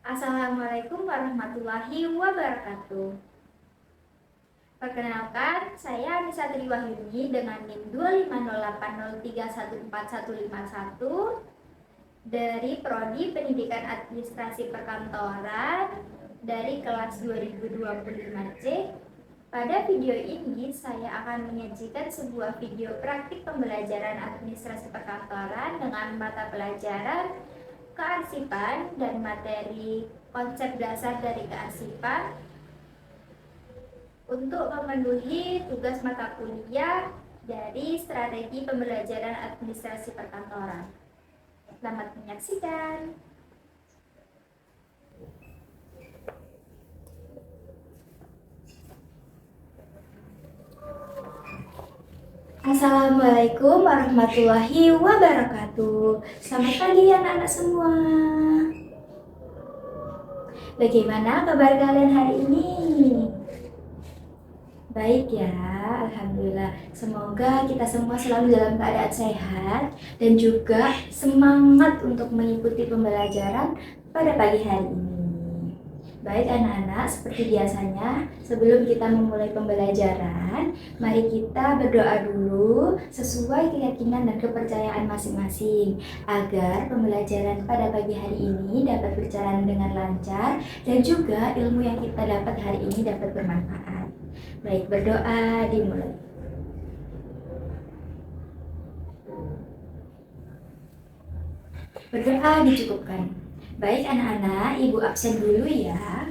Assalamualaikum warahmatullahi wabarakatuh. Perkenalkan, saya Anissa Triwahyuni dengan NIM 25080314151 dari Prodi Pendidikan Administrasi Perkantoran dari kelas 2025C. Pada video ini, saya akan menyajikan sebuah video praktik pembelajaran administrasi perkantoran dengan mata pelajaran kearsipan dan materi konsep dasar dari kearsipan untuk memenuhi tugas mata kuliah dari strategi pembelajaran administrasi perkantoran. Selamat menyaksikan. Assalamualaikum warahmatullahi wabarakatuh. Selamat pagi anak-anak semua. Bagaimana kabar kalian hari ini? Baik ya, alhamdulillah. Semoga kita semua selalu dalam keadaan sehat dan juga semangat untuk mengikuti pembelajaran pada pagi hari ini. Baik anak-anak, seperti biasanya sebelum kita memulai pembelajaran, mari kita berdoa dulu sesuai keyakinan dan kepercayaan masing-masing agar pembelajaran pada pagi hari ini dapat berjalan dengan lancar dan juga ilmu yang kita dapat hari ini dapat bermanfaat. Baik, berdoa dimulai. Berdoa dicukupkan. Baik anak-anak, ibu absen dulu ya.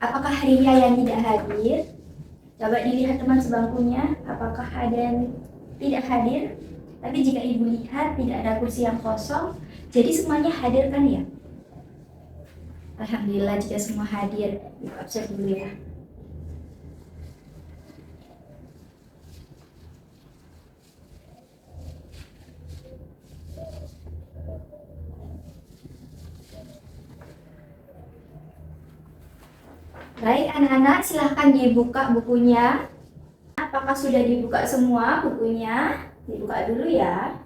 Apakah hari ini yang tidak hadir? Coba dilihat teman sebangkunya, apakah ada yang tidak hadir? Tapi jika ibu lihat tidak ada kursi yang kosong, jadi semuanya hadir kan ya? Alhamdulillah jika semua hadir, ibu absen dulu ya. Baik anak-anak, silahkan dibuka bukunya. Apakah sudah dibuka semua bukunya? Dibuka dulu ya.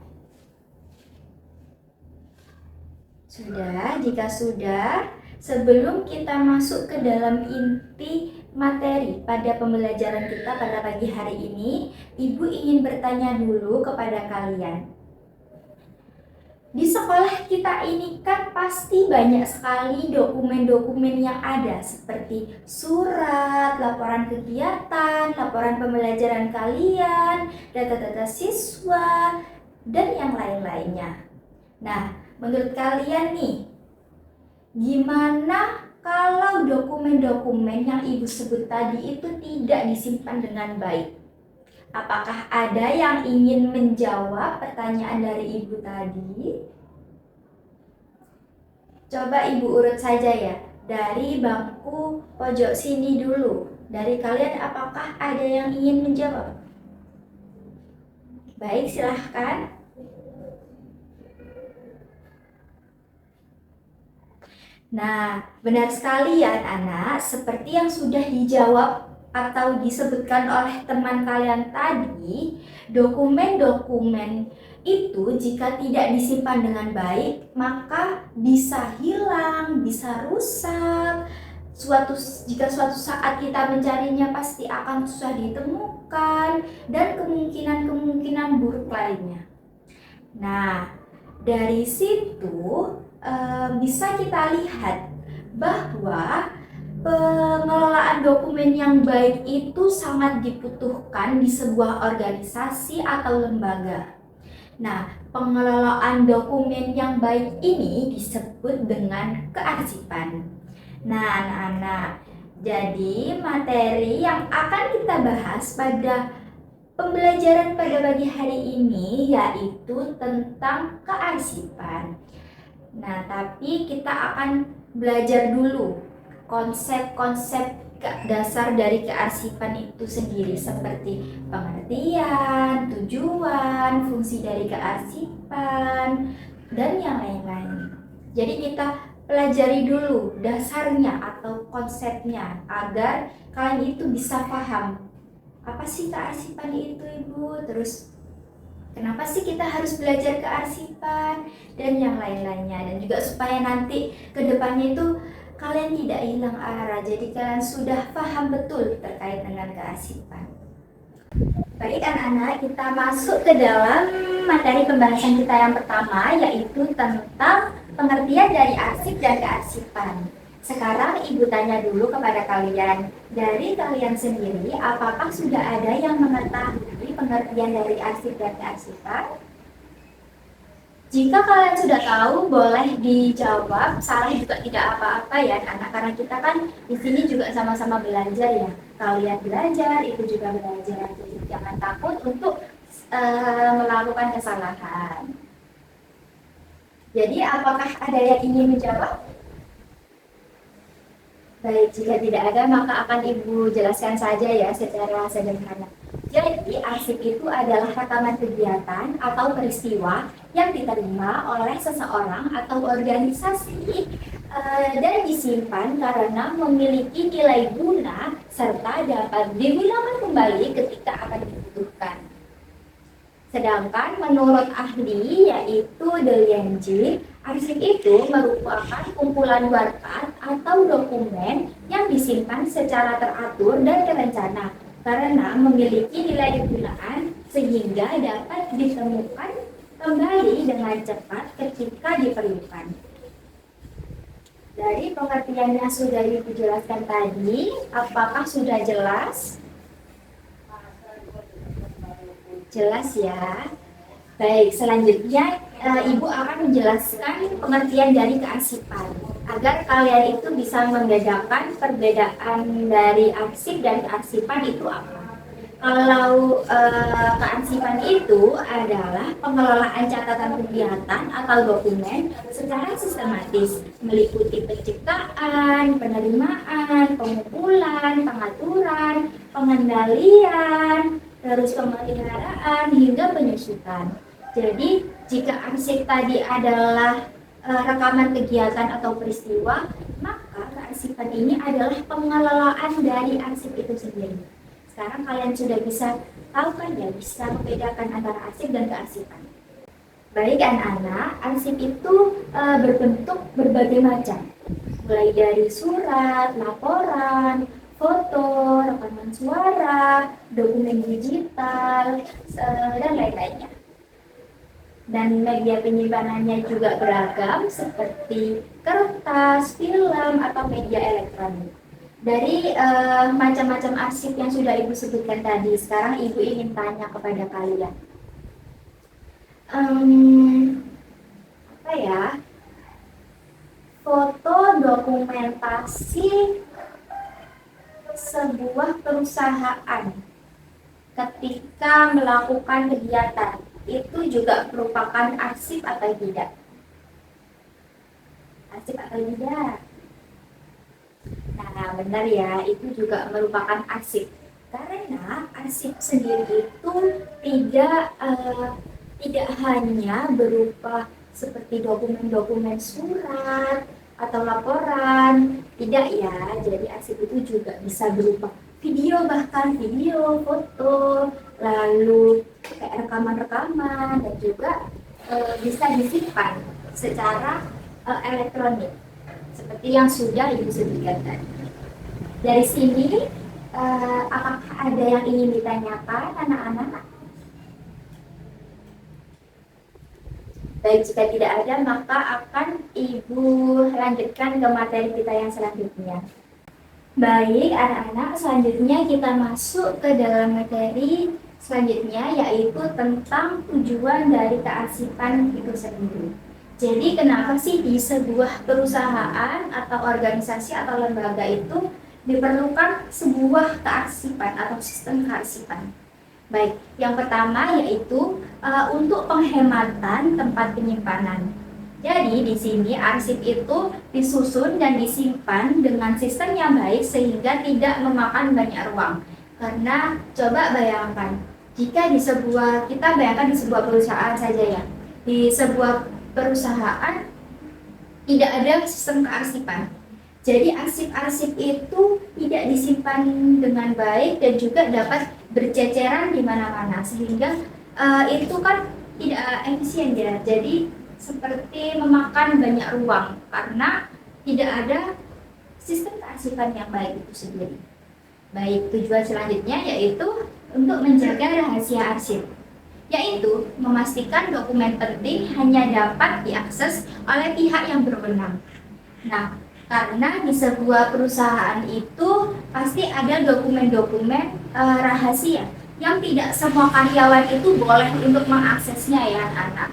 Sudah, jika sudah, sebelum kita masuk ke dalam inti materi pada pembelajaran kita pada pagi hari ini, Ibu ingin bertanya dulu kepada kalian. Di sekolah kita ini kan pasti banyak sekali dokumen-dokumen yang ada seperti surat, laporan kegiatan, laporan pembelajaran kalian, data-data siswa, dan yang lain-lainnya. Nah, menurut kalian nih, gimana kalau dokumen-dokumen yang Ibu sebut tadi itu tidak disimpan dengan baik? Apakah ada yang ingin menjawab pertanyaan dari Ibu tadi? Coba Ibu urut saja ya, dari bangku pojok sini dulu. Dari kalian apakah ada yang ingin menjawab? Baik, silahkan. Nah, benar sekali ya anak-anak, seperti yang sudah dijawab atau disebutkan oleh teman kalian tadi, dokumen-dokumen itu jika tidak disimpan dengan baik, maka bisa hilang, bisa rusak. Jika suatu saat kita mencarinya pasti akan susah ditemukan dan kemungkinan-kemungkinan buruk lainnya. Nah, dari situ bisa kita lihat bahwa pengelolaan dokumen yang baik itu sangat dibutuhkan di sebuah organisasi atau lembaga. Nah, pengelolaan dokumen yang baik ini disebut dengan kearsipan. Nah, anak-anak, jadi materi yang akan kita bahas pada pembelajaran pada pagi hari ini yaitu tentang kearsipan. Nah, tapi kita akan belajar dulu konsep-konsep dasar dari kearsipan itu sendiri seperti pengertian, tujuan, fungsi dari kearsipan, dan yang lain-lain. Jadi kita pelajari dulu dasarnya atau konsepnya agar kalian itu bisa paham apa sih kearsipan itu Ibu, terus Kenapa sih kita harus belajar kearsipan dan yang lain-lainnya, dan juga supaya nanti kedepannya itu kalian tidak hilang arah, jadi kalian sudah paham betul terkait dengan kearsipan. Baik anak-anak, kita masuk ke dalam materi pembahasan kita yang pertama, yaitu tentang pengertian dari arsip dan kearsipan. Sekarang Ibu tanya dulu kepada kalian, dari kalian sendiri, apakah sudah ada yang mengetahui pengertian dari arsip dan kearsipan? Jika kalian sudah tahu, boleh dijawab. Salah juga tidak apa-apa ya, anak. Karena kita kan di sini juga sama-sama belajar ya. Kalian belajar, itu juga belajar. Jadi jangan takut untuk melakukan kesalahan. Jadi apakah ada yang ingin menjawab? Baik, jika tidak ada maka akan Ibu jelaskan saja ya secara sederhana. Jadi arsip itu adalah rekaman kegiatan atau peristiwa yang diterima oleh seseorang atau organisasi dan disimpan karena memiliki nilai guna serta dapat digunakan kembali ketika akan dibutuhkan. Sedangkan menurut ahli yaitu Deliengji, arsip itu merupakan kumpulan warta atau dokumen yang disimpan secara teratur dan terencana karena memiliki nilai kegunaan sehingga dapat ditemukan kembali dengan cepat ketika diperlukan. Dari pengertian yang sudah dijelaskan tadi, apakah sudah jelas? Jelas ya. Baik, selanjutnya Ibu akan menjelaskan pengertian dari kearsipan agar kalian itu bisa membedakan perbedaan dari arsip dan kearsipan itu apa. Kalau kearsipan itu adalah pengelolaan catatan kegiatan atau dokumen secara sistematis, meliputi penciptaan, penerimaan, pengumpulan, pengaturan, pengendalian, terus pemeliharaan hingga penyusutan. Jadi jika arsip tadi adalah rekaman kegiatan atau peristiwa, maka kearsipan ini adalah pengelolaan dari arsip itu sendiri. Sekarang kalian sudah bisa tahu kan ya, bisa membedakan antara arsip dan kearsipan. Baik anak-anak, arsip itu berbentuk berbagai macam, mulai dari surat, laporan, foto, rekaman suara, dokumen digital, dan lain-lainnya. Dan media penyimpanannya juga beragam seperti kertas, film, atau media elektronik. Dari macam-macam arsip yang sudah Ibu sebutkan tadi, sekarang Ibu ingin tanya kepada kalian. Apa ya? Foto dokumentasi sebuah perusahaan ketika melakukan kegiatan itu juga merupakan arsip atau tidak? Arsip atau tidak? Nah, benar ya, itu juga merupakan arsip. Karena arsip sendiri itu tidak hanya berupa seperti dokumen-dokumen surat atau laporan, tidak ya. Jadi arsip itu juga bisa berupa video, bahkan video, foto, lalu kayak rekaman-rekaman, dan juga bisa disimpan secara elektronik seperti yang sudah Ibu sebutkan tadi. Dari sini apakah ada yang ingin ditanyakan anak-anak? Baik, jika tidak ada maka akan Ibu lanjutkan ke materi kita yang selanjutnya. Baik anak-anak, selanjutnya kita masuk ke dalam materi selanjutnya, yaitu tentang tujuan dari kearsipan itu sendiri. Jadi kenapa sih di sebuah perusahaan atau organisasi atau lembaga itu diperlukan sebuah kearsipan atau sistem kearsipan? Baik, yang pertama yaitu untuk penghematan tempat penyimpanan. Jadi di sini arsip itu disusun dan disimpan dengan sistem yang baik sehingga tidak memakan banyak ruang. Karena coba bayangkan, jika kita bayangkan di sebuah perusahaan saja ya, di sebuah perusahaan tidak ada sistem kearsipan. Jadi arsip-arsip itu tidak disimpan dengan baik dan juga dapat berceceran di mana-mana, sehingga itu kan tidak efisien ya. Jadi seperti memakan banyak ruang karena tidak ada sistem kearsipan yang baik itu sendiri. Baik, tujuan selanjutnya yaitu untuk menjaga rahasia arsip, yaitu memastikan dokumen penting hanya dapat diakses oleh pihak yang berwenang. Nah, karena di sebuah perusahaan itu pasti ada dokumen-dokumen rahasia yang tidak semua karyawan itu boleh untuk mengaksesnya ya anak-anak.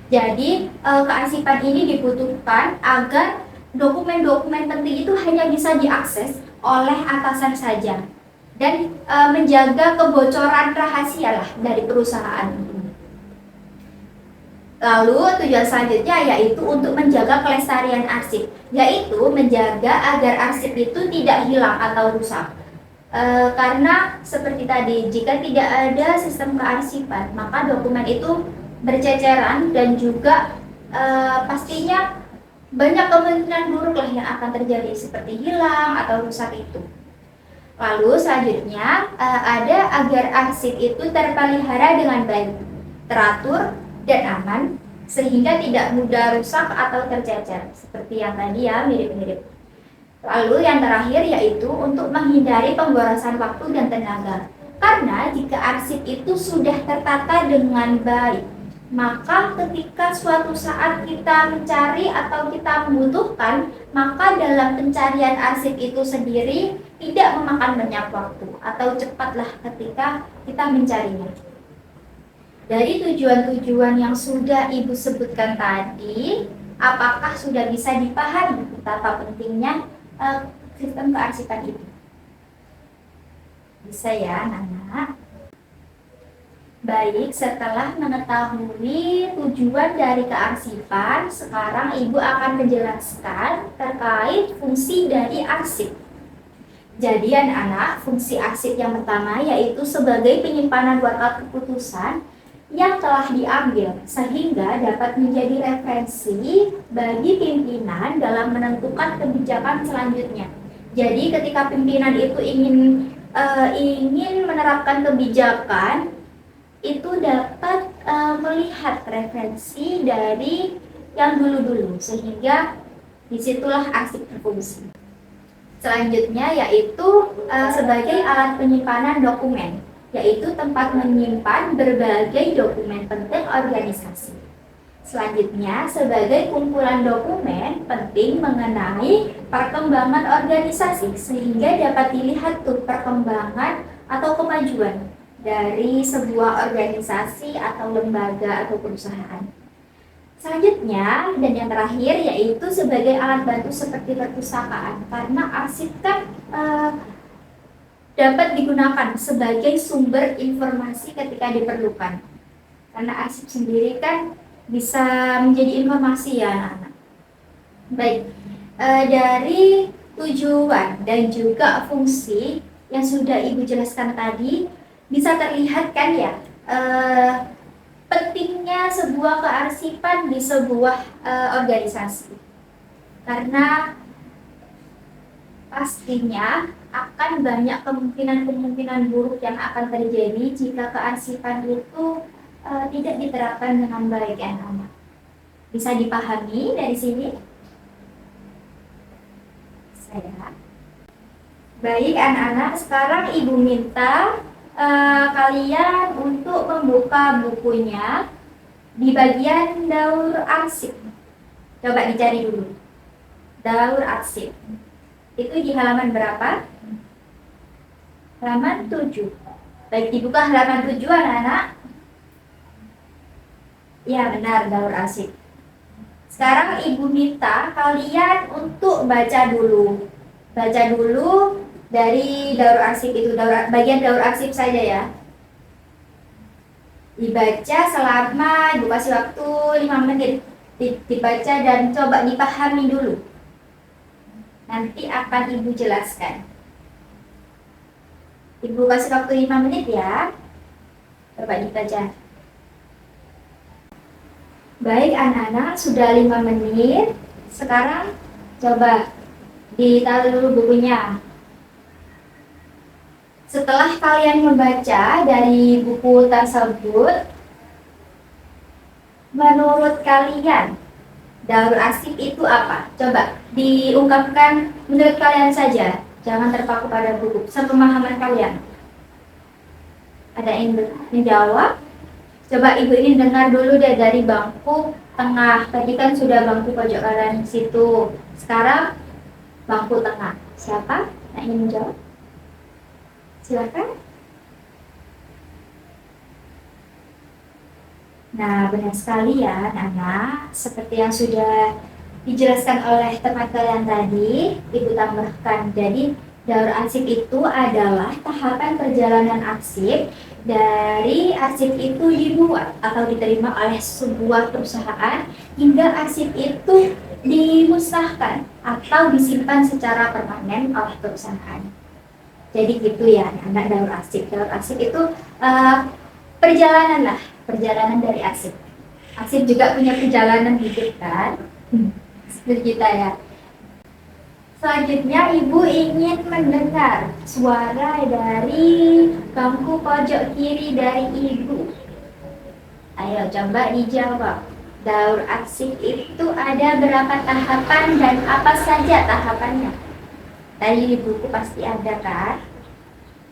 Jadi kearsipan ini dibutuhkan agar dokumen-dokumen penting itu hanya bisa diakses oleh atasan saja dan menjaga kebocoran rahasia lah dari perusahaan ini. Lalu tujuan selanjutnya yaitu untuk menjaga kelestarian arsip, yaitu menjaga agar arsip itu tidak hilang atau rusak. Karena seperti tadi, jika tidak ada sistem kearsipan, maka dokumen itu berceceran dan juga pastinya banyak kemungkinan buruk lah yang akan terjadi seperti hilang atau rusak itu. Lalu selanjutnya ada agar arsip itu terpelihara dengan baik, teratur dan aman sehingga tidak mudah rusak atau tercecer seperti yang tadi ya, mirip-mirip. Lalu yang terakhir yaitu untuk menghindari pemborosan waktu dan tenaga. Karena jika arsip itu sudah tertata dengan baik, maka ketika suatu saat kita mencari atau kita membutuhkan, maka dalam pencarian arsip itu sendiri tidak memakan banyak waktu atau cepatlah ketika kita mencarinya. Dari tujuan-tujuan yang sudah Ibu sebutkan tadi, apakah sudah bisa dipahami betapa pentingnya sistem kearsipan itu? Bisa ya anak-anak? Baik, setelah mengetahui tujuan dari kearsipan, sekarang Ibu akan menjelaskan terkait fungsi dari arsip. Jadi anak-anak, fungsi arsip yang pertama yaitu sebagai penyimpanan wortel keputusan yang telah diambil sehingga dapat menjadi referensi bagi pimpinan dalam menentukan kebijakan selanjutnya. Jadi ketika pimpinan itu ingin menerapkan kebijakan, itu dapat melihat referensi dari yang dulu-dulu sehingga disitulah arsip berfungsi. Selanjutnya yaitu sebagai alat penyimpanan dokumen, yaitu tempat menyimpan berbagai dokumen penting organisasi. Selanjutnya, sebagai kumpulan dokumen penting mengenai perkembangan organisasi sehingga dapat dilihat tuh perkembangan atau kemajuan dari sebuah organisasi atau lembaga atau perusahaan. Selanjutnya, dan yang terakhir yaitu sebagai alat bantu seperti perpustakaan, karena arsip kan dapat digunakan sebagai sumber informasi ketika diperlukan. Karena arsip sendiri kan bisa menjadi informasi ya anak-anak. Baik, dari tujuan dan juga fungsi yang sudah Ibu jelaskan tadi, bisa terlihat kan ya pentingnya sebuah kearsipan di sebuah organisasi. Karena pastinya akan banyak kemungkinan-kemungkinan buruk yang akan terjadi jika kearsipan itu tidak diterapkan dengan baik ya anak-anak. Bisa dipahami dari sini? Saya. Baik anak-anak, sekarang Ibu minta kalian untuk membuka bukunya di bagian daur arsip. Coba dicari dulu. Daur arsip. Itu di halaman berapa? Halaman 7. Baik, dibuka halaman 7 anak-anak. Ya benar, daur arsip. Sekarang Ibu minta kalian untuk baca dulu. Baca dulu dari daur arsip itu, bagian daur arsip saja ya. Dibaca selama, Ibu kasih waktu 5 menit. Dibaca dan coba dipahami dulu. Nanti akan Ibu jelaskan. Ibu kasih waktu 5 menit ya. Coba dibaca. Baik anak-anak, sudah 5 menit. Sekarang coba ditaruh dulu bukunya. Setelah kalian membaca dari buku tersebut, menurut kalian daur arsip itu apa? Coba diungkapkan menurut kalian saja. Jangan terpaku pada buku. Sepemahaman kalian. Ada yang menjawab? Coba ibu ini dengar dulu deh dari bangku tengah. Tadi kan sudah bangku pojok kanan situ. Sekarang bangku tengah. Siapa yang ingin menjawab? Silakan. Nah, benar sekali ya, anak. Seperti yang sudah dijelaskan oleh teman kalian tadi, Ibu tambahkan. Jadi, daur arsip itu adalah tahapan perjalanan arsip dari arsip itu dibuat atau diterima oleh sebuah perusahaan hingga arsip itu dimusnahkan atau disimpan secara permanen oleh perusahaan. Jadi gitu ya, anak daur arsip. Daur arsip itu perjalanan lah, perjalanan dari arsip. Arsip juga punya perjalanan hidup kan, seperti kita ya. Selanjutnya ibu ingin mendengar suara dari bangku pojok kiri dari ibu. Ayo coba dijawab. Daur arsip itu ada berapa tahapan dan apa saja tahapannya? Tadi di buku pasti ada kan?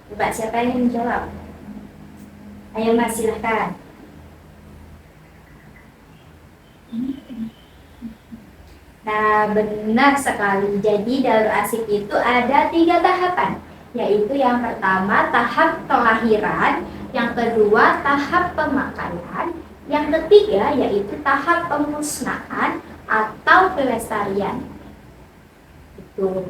Coba siapa yang ingin menjawab? Ayo mas, silahkan. Nah, benar sekali. Jadi daur arsip itu ada 3 tahapan, yaitu yang pertama tahap kelahiran, yang kedua tahap pemakaian, yang ketiga yaitu tahap pemusnahan atau pelestarian. Itu.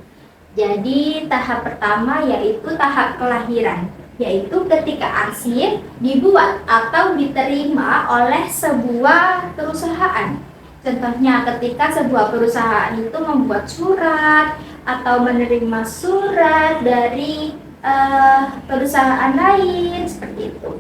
Jadi tahap pertama yaitu tahap kelahiran, yaitu ketika arsip dibuat atau diterima oleh sebuah perusahaan. Contohnya ketika sebuah perusahaan itu membuat surat atau menerima surat dari perusahaan lain, seperti itu.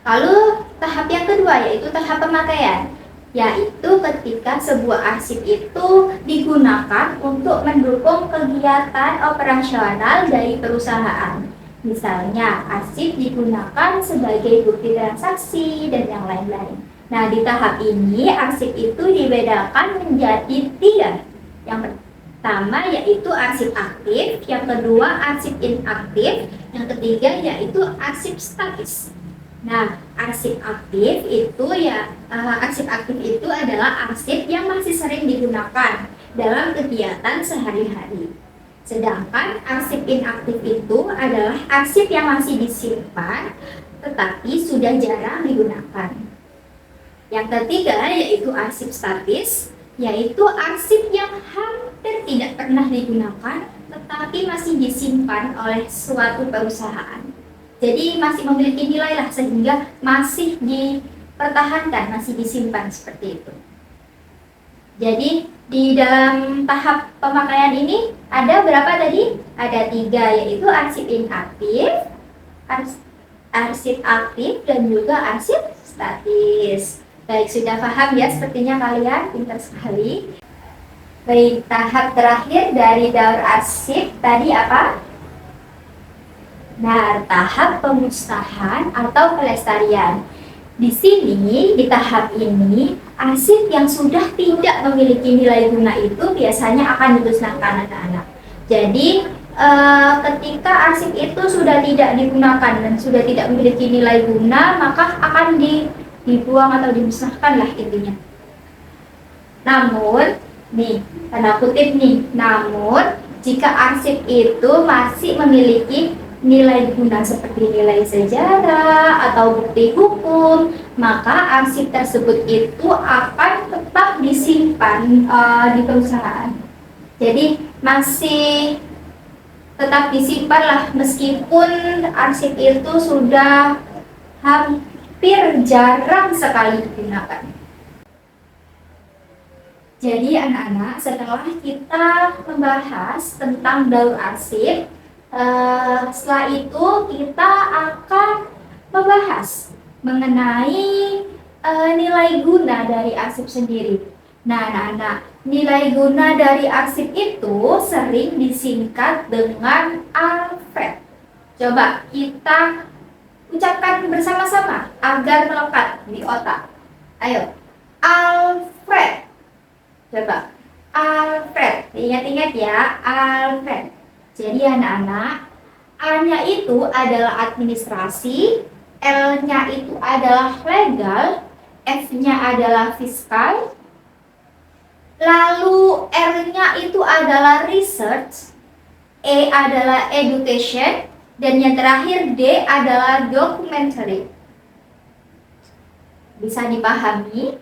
Lalu tahap yang kedua yaitu tahap pemakaian, yaitu ketika sebuah arsip itu digunakan untuk mendukung kegiatan operasional dari perusahaan. Misalnya arsip digunakan sebagai bukti transaksi dan yang lain-lain. Nah, di tahap ini arsip itu dibedakan menjadi 3. Yang pertama yaitu arsip aktif, yang kedua arsip inaktif, yang ketiga yaitu arsip statis. Nah, arsip aktif itu arsip aktif itu adalah arsip yang masih sering digunakan dalam kegiatan sehari-hari. Sedangkan arsip inaktif itu adalah arsip yang masih disimpan tetapi sudah jarang digunakan. Yang ketiga yaitu arsip statis, yaitu arsip yang hampir tidak pernah digunakan tetapi masih disimpan oleh suatu perusahaan. Jadi masih memiliki nilai lah sehingga masih dipertahankan, masih disimpan seperti itu. Jadi di dalam tahap pemakaian ini ada berapa tadi? Ada 3, yaitu arsip inaktif, arsip aktif, dan juga arsip statis. Baik, sudah paham ya sepertinya kalian, pintar sekali. Baik, tahap terakhir dari daur arsip tadi apa? Nah, tahap pemusnahan atau pelestarian. Di sini, di tahap ini, arsip yang sudah tidak memiliki nilai guna itu biasanya akan dimusnahkan anak-anak. Jadi, ketika arsip itu sudah tidak digunakan dan sudah tidak memiliki nilai guna, maka akan dibuang atau dimusnahkan lah intinya. Namun, nih, tanda kutip nih, namun jika arsip itu masih memiliki nilai guna seperti nilai sejarah atau bukti hukum, maka arsip tersebut itu akan tetap disimpan di perusahaan. Jadi masih tetap disimpan lah meskipun arsip itu sudah hampir jarang sekali digunakan. Jadi anak-anak, setelah kita membahas tentang daur arsip, setelah itu kita akan membahas mengenai nilai guna dari arsip sendiri. Nah anak-anak, nilai guna dari arsip itu sering disingkat dengan ALFRED. Coba kita ucapkan bersama-sama agar melekat di otak. Ayo, Alfred. Coba, Alfred. Ingat-ingat ya, Alfred. Jadi anak-anak, A-nya itu adalah administrasi, L-nya itu adalah legal, F-nya adalah fiskal, lalu R-nya itu adalah research, E adalah education, dan yang terakhir D adalah documentary. Bisa dipahami?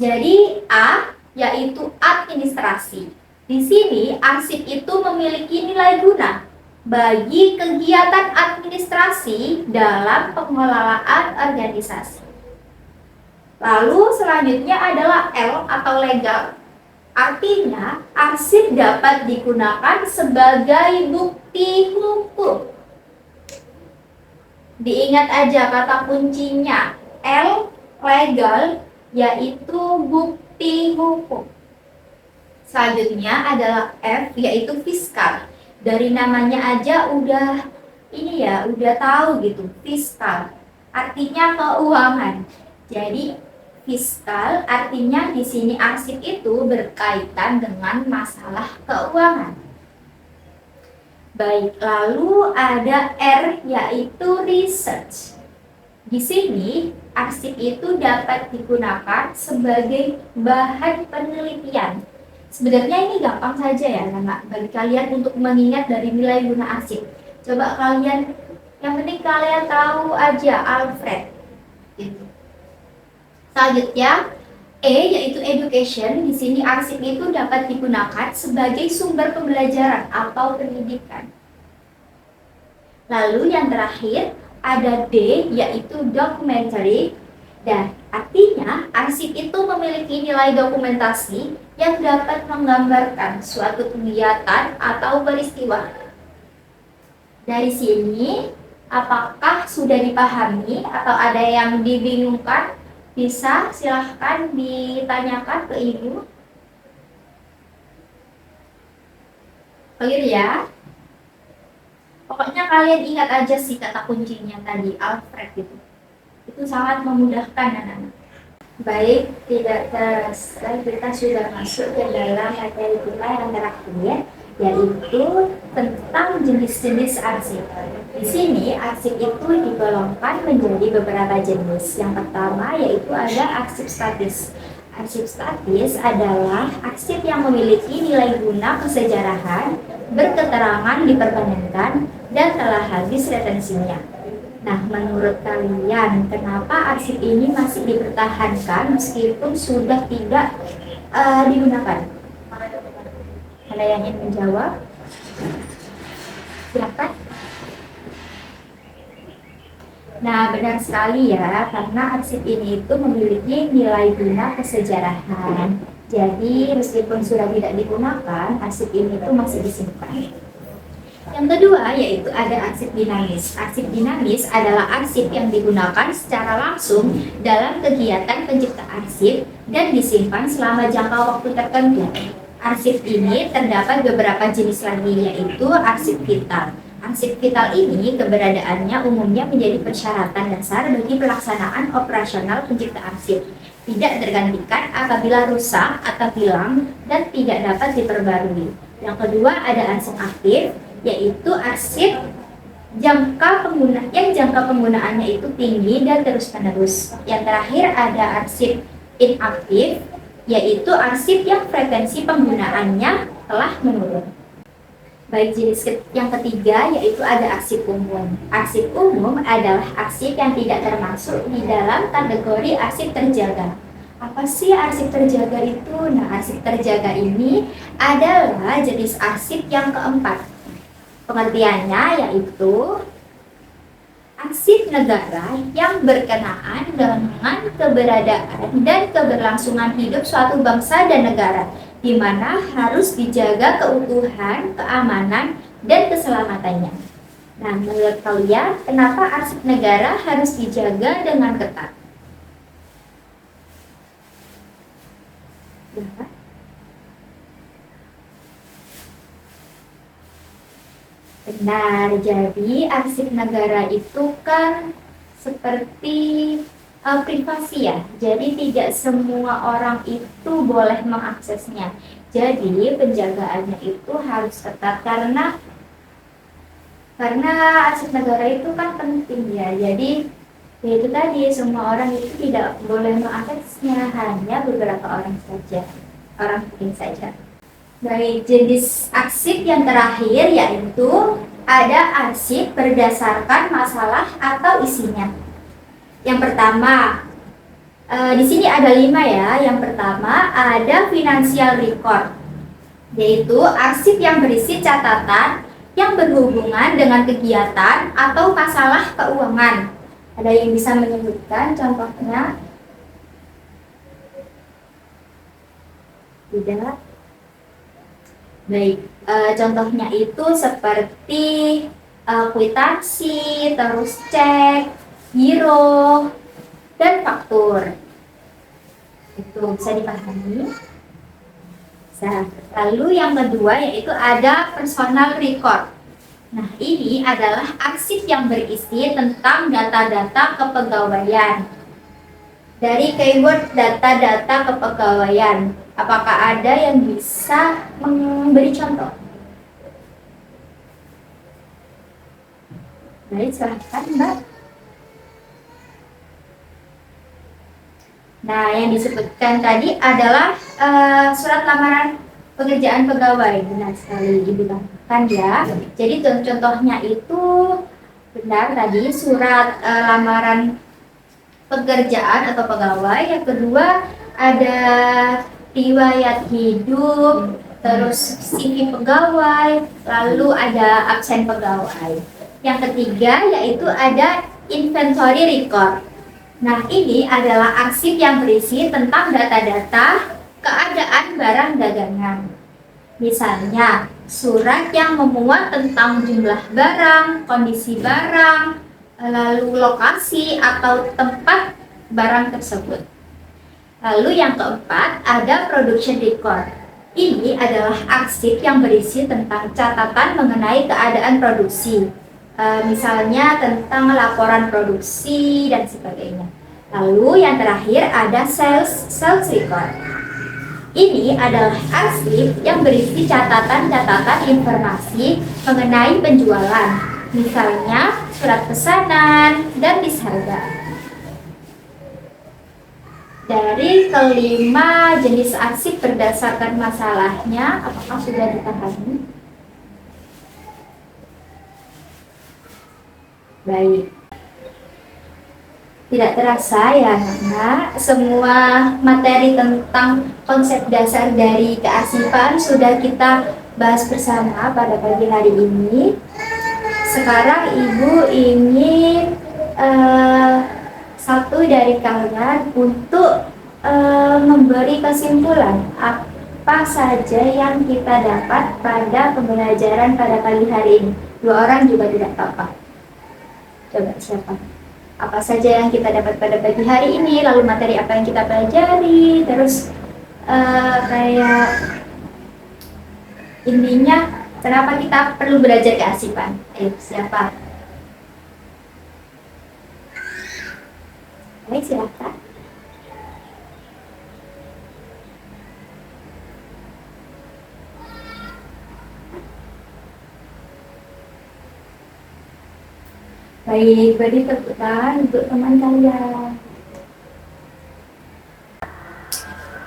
Jadi A yaitu administrasi. Di sini arsip itu memiliki nilai guna bagi kegiatan administrasi dalam pengelolaan organisasi. Lalu selanjutnya adalah L atau legal. Artinya, arsip dapat digunakan sebagai bukti hukum. Diingat aja kata kuncinya, L legal yaitu bukti hukum. Selanjutnya adalah F yaitu fiskal. Dari namanya aja udah udah tahu gitu, fiskal. Artinya keuangan. Jadi fiskal artinya di sini arsip itu berkaitan dengan masalah keuangan. Baik, lalu ada R yaitu research. Di sini arsip itu dapat digunakan sebagai bahan penelitian. Sebenarnya ini gampang saja ya anak bagi kalian untuk mengingat dari nilai guna arsip. Coba kalian, yang penting kalian tahu aja Alfred. Gitu. Selanjutnya E yaitu education. Di sini arsip itu dapat digunakan sebagai sumber pembelajaran atau pendidikan. Lalu yang terakhir ada D yaitu documentary. Dan artinya arsip itu memiliki nilai dokumentasi yang dapat menggambarkan suatu kegiatan atau peristiwa. Dari sini, apakah sudah dipahami atau ada yang dibingungkan? Bisa silahkan ditanyakan ke Ibu. Clear ya? Pokoknya kalian ingat aja sih kata kuncinya tadi, Alfred gitu. Itu sangat memudahkan anak-anak. Baik, tidak terasa kita sudah masuk ke dalam materi kita yang terakhir, yaitu tentang jenis-jenis arsip. Di sini arsip itu digolongkan menjadi beberapa jenis. Yang pertama yaitu ada arsip statis. Arsip statis adalah arsip yang memiliki nilai guna kesejarahan, berketerangan diperpanjangkan, dan telah habis retensinya. Nah, menurut kalian, kenapa arsip ini masih dipertahankan meskipun sudah tidak digunakan? Ada yang ingin menjawab? Silakan. Nah, benar sekali ya, karena arsip ini itu memiliki nilai guna kesejarahan. Jadi, meskipun sudah tidak digunakan, arsip ini itu masih disimpan. Yang kedua yaitu ada arsip dinamis. Arsip dinamis adalah arsip yang digunakan secara langsung dalam kegiatan pencipta arsip dan disimpan selama jangka waktu tertentu. Arsip ini terdapat beberapa jenis lagi yaitu arsip vital. Arsip vital ini keberadaannya umumnya menjadi persyaratan dasar bagi pelaksanaan operasional pencipta arsip. Tidak tergantikan apabila rusak atau hilang dan tidak dapat diperbarui. Yang kedua ada arsip aktif, yaitu arsip jangka penggunaannya itu tinggi dan terus-menerus. Yang terakhir ada arsip inaktif, yaitu arsip yang frekuensi penggunaannya telah menurun. Baik, jenis yang ketiga yaitu ada arsip umum. Arsip umum adalah arsip yang tidak termasuk di dalam kategori arsip terjaga. Apa sih arsip terjaga itu? Nah, arsip terjaga ini adalah jenis arsip yang keempat. Pengertiannya yaitu arsip negara yang berkenaan dengan keberadaan dan keberlangsungan hidup suatu bangsa dan negara, di mana harus dijaga keutuhan, keamanan, dan keselamatannya. Nah, menurut kalian, kenapa arsip negara harus dijaga dengan ketat? Ya. Benar, jadi arsip negara itu kan seperti privasi ya. Jadi tidak semua orang itu boleh mengaksesnya. Jadi penjagaannya itu harus ketat karena aset negara itu kan penting ya. Jadi ya itu tadi semua orang itu tidak boleh mengaksesnya, hanya beberapa orang saja, orang penting saja. Baik, jenis arsip yang terakhir yaitu ada arsip berdasarkan masalah atau isinya. Yang pertama, di sini ada 5 ya. Yang pertama ada financial record, yaitu arsip yang berisi catatan yang berhubungan dengan kegiatan atau masalah keuangan. Ada yang bisa menyebutkan contohnya? Tidak. Baik, contohnya itu seperti kwitansi, terus cek, giro, dan faktur. Itu bisa dipahami. Lalu yang kedua yaitu ada personal record. Nah, ini adalah arsip yang berisi tentang data-data kepegawaian. Dari keyword data-data kepegawaian, apakah ada yang bisa memberi contoh? Baik, silahkan Mbak. Nah, yang disebutkan tadi adalah surat lamaran pekerjaan pegawai. Benar sekali dibilangkan ya. Jadi contohnya itu benar tadi, surat lamaran pekerjaan atau pegawai. Yang kedua ada riwayat hidup, terus CV pegawai, lalu ada absen pegawai. Yang ketiga yaitu ada inventory record. Nah, ini adalah arsip yang berisi tentang data-data keadaan barang dagangan. Misalnya, surat yang memuat tentang jumlah barang, kondisi barang, lalu lokasi atau tempat barang tersebut. Lalu yang keempat, ada production record. Ini adalah arsip yang berisi tentang catatan mengenai keadaan produksi. Misalnya tentang laporan produksi dan sebagainya. Lalu yang terakhir ada sales record. Ini adalah arsip yang berisi catatan-catatan informasi mengenai penjualan, misalnya surat pesanan dan list harga. Dari kelima jenis arsip berdasarkan masalahnya, apakah sudah dipahami? Baik, tidak terasa ya karena semua materi tentang konsep dasar dari kearsipan sudah kita bahas bersama pada pagi hari ini. Sekarang Ibu ingin satu dari kalian untuk memberi kesimpulan apa saja yang kita dapat pada pembelajaran pada pagi hari ini. 2 orang juga tidak apa-apa. Coba siapa? Apa saja yang kita dapat pada pagi hari ini, lalu materi apa yang kita pelajari, terus kayak intinya kenapa kita perlu belajar kearsipan. Ayo, siapa? Baik, silakan. Baik, beri tepuk tangan untuk teman kalian.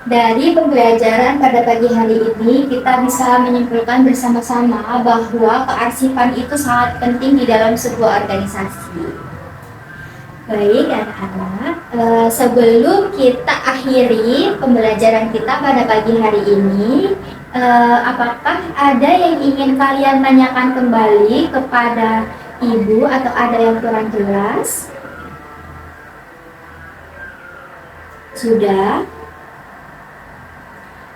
Dari pembelajaran pada pagi hari ini, kita bisa menyimpulkan bersama-sama bahwa kearsipan itu sangat penting di dalam sebuah organisasi. Baik, anak-anak, sebelum kita akhiri pembelajaran kita pada pagi hari ini, apakah ada yang ingin kalian tanyakan kembali kepada Ibu atau ada yang kurang jelas? Sudah?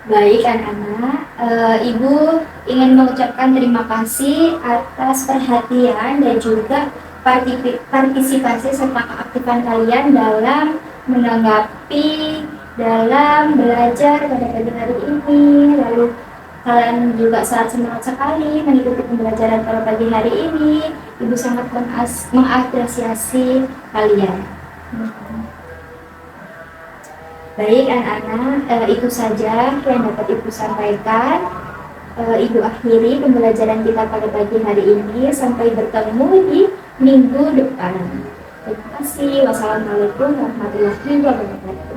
Baik anak-anak, Ibu ingin mengucapkan terima kasih atas perhatian dan juga partisipasi serta keaktifan kalian dalam menanggapi, dalam belajar pada pagi hari ini. Lalu kalian juga sangat semangat sekali mengikuti pembelajaran pada pagi hari ini. Ibu sangat mengapresiasi kalian. Baik anak-anak, itu saja yang dapat Ibu sampaikan. Ibu akhiri pembelajaran kita pada pagi hari ini. Sampai bertemu di minggu depan. Terima kasih. Wassalamualaikum warahmatullahi wabarakatuh.